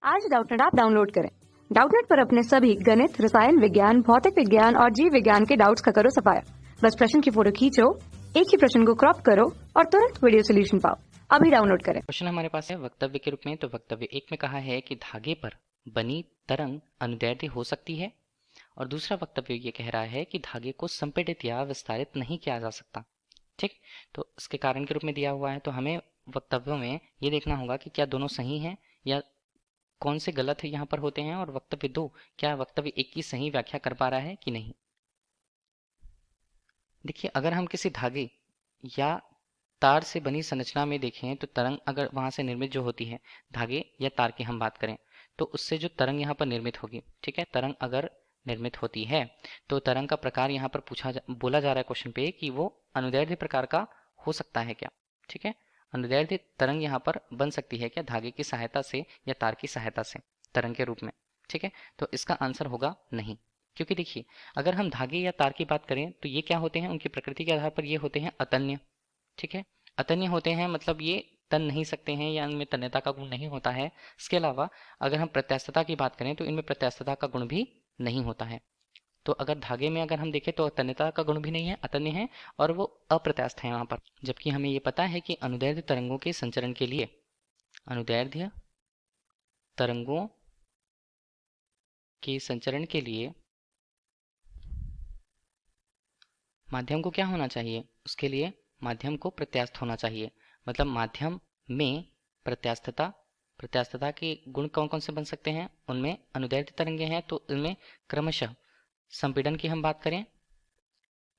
आज Doubtnut app download करें। Doubtnut पर अपने सभी गणित, रसायन विज्ञान, भौतिक विज्ञान और जीव विज्ञान के डाउट्स का करो सफाया। बस प्रश्न की फोटो खींचो, एक ही प्रश्न को क्रॉप करो और तुरंत वीडियो सोल्यूशन पाओ। अभी डाउनलोड करें। क्वेश्चन हमारे पास है वक्तव्य के रूप में। तो वक्तव्य एक में कहा है कि धागे पर बनी तरंग अनुदैर्ध्य हो सकती है, और दूसरा वक्तव्य ये कह रहा है कि धागे को संपीड़ित या विस्तारित नहीं किया जा सकता। ठीक, तो इसके कारण के रूप में दिया हुआ है। तो हमें वक्तव्यों में ये देखना होगा कि क्या दोनों सही हैं या कौन से गलत है यहाँ पर होते हैं, और वक्तव्य दो क्या वक्तव्य एक की सही व्याख्या कर पा रहा है कि नहीं। देखिए, अगर हम किसी धागे या तार से बनी संरचना में देखें तो तरंग अगर वहां से निर्मित जो होती है, धागे या तार की हम बात करें, तो उससे जो तरंग यहाँ पर निर्मित होगी, ठीक है, तरंग अगर निर्मित होती है तो तरंग का प्रकार यहाँ पर बोला जा रहा है क्वेश्चन पे कि वो अनुदैर्ध्य प्रकार का हो सकता है क्या। ठीक है, अनुदैर्ध्य तरंग यहाँ पर बन सकती है क्या धागे की सहायता से या तार की सहायता से तरंग के रूप में। ठीक है, तो इसका आंसर होगा नहीं, क्योंकि देखिए अगर हम धागे या तार की बात करें तो ये क्या होते हैं, उनकी प्रकृति के आधार पर ये होते हैं अतन्य। ठीक है, अतन्य होते हैं, मतलब ये तन नहीं सकते हैं या इनमें तन्यता का गुण नहीं होता है। इसके अलावा अगर हम प्रत्यास्थता की बात करें तो इनमें प्रत्यास्थता का गुण भी नहीं होता है। तो अगर धागे में अगर हम देखें तो तन्यता का गुण भी नहीं है, अतन्य है और वो अप्रत्यास्थ है वहां पर। जबकि हमें ये पता है कि अनुदैर्ध्य तरंगों के संचरण के लिए, अनुदैर्ध्य तरंगों के संचरण के लिए माध्यम को क्या होना चाहिए, उसके लिए माध्यम को प्रत्यास्थ होना चाहिए। मतलब माध्यम में प्रत्यास्थता के गुण कौन कौन से बन सकते हैं, उनमें अनुदैर्ध्य तरंगे हैं तो इनमें क्रमशः संपीड़न की हम बात करें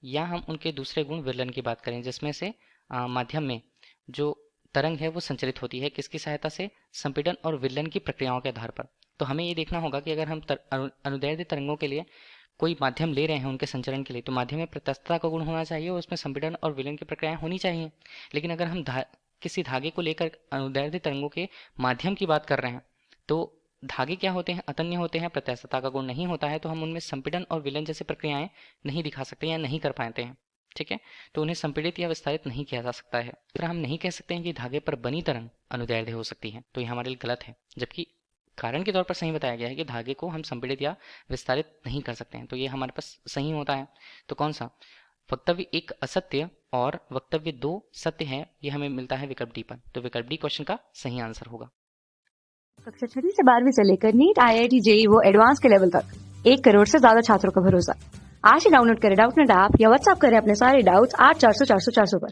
या हम उनके दूसरे गुण विरलन की बात करें, जिसमें से माध्यम में जो तरंग है वो संचरित होती है किसकी सहायता से, संपीड़न और विरलन की प्रक्रियाओं के आधार पर। तो हमें ये देखना होगा कि अगर हम अनुदैर्ध्य तरंगों के लिए कोई माध्यम ले रहे हैं उनके संचरण के लिए, तो माध्यम में प्रत्यास्थता का गुण होना चाहिए और उसमें संपीड़न और विलयन की प्रक्रियाएं होनी चाहिए। लेकिन अगर हम किसी धागे को लेकर अनुदैर्ध्य तरंगों के माध्यम की बात कर रहे हैं तो धागे क्या होते हैं, अतन्य होते हैं, प्रत्यास्थता का गुण नहीं होता है, तो हम उनमें संपीड़न और विलयन जैसी प्रक्रियाएं नहीं दिखा सकते या नहीं कर पाते हैं। ठीक है, तो उन्हें संपीड़ित या विस्तारित नहीं किया जा सकता है। फिर हम नहीं कह सकते हैं कि धागे पर बनी तरंग अनुदैर्ध्य हो सकती है, तो ये हमारे लिए गलत है। जबकि कारण के तौर पर सही बताया गया है कि धागे को हम संपीड़ित या विस्तारित नहीं कर सकते हैं, तो ये हमारे पास सही होता है। तो कौन सा, वक्तव्य एक असत्य और वक्तव्य दो सत्य है, ये हमें मिलता है विकल्प डी पर। तो विकल्प डी क्वेश्चन का सही आंसर होगा। कक्षा 6 से 12वीं से लेकर नीट, IIT, JEE वो एडवांस के लेवल तक 1 करोड़ से ज्यादा छात्रों का भरोसा। आज ही डाउनलोड करें डाउटनेट ऐप या व्हाट्सएप करें अपने सारे डाउट्स 8400 400 400 पर।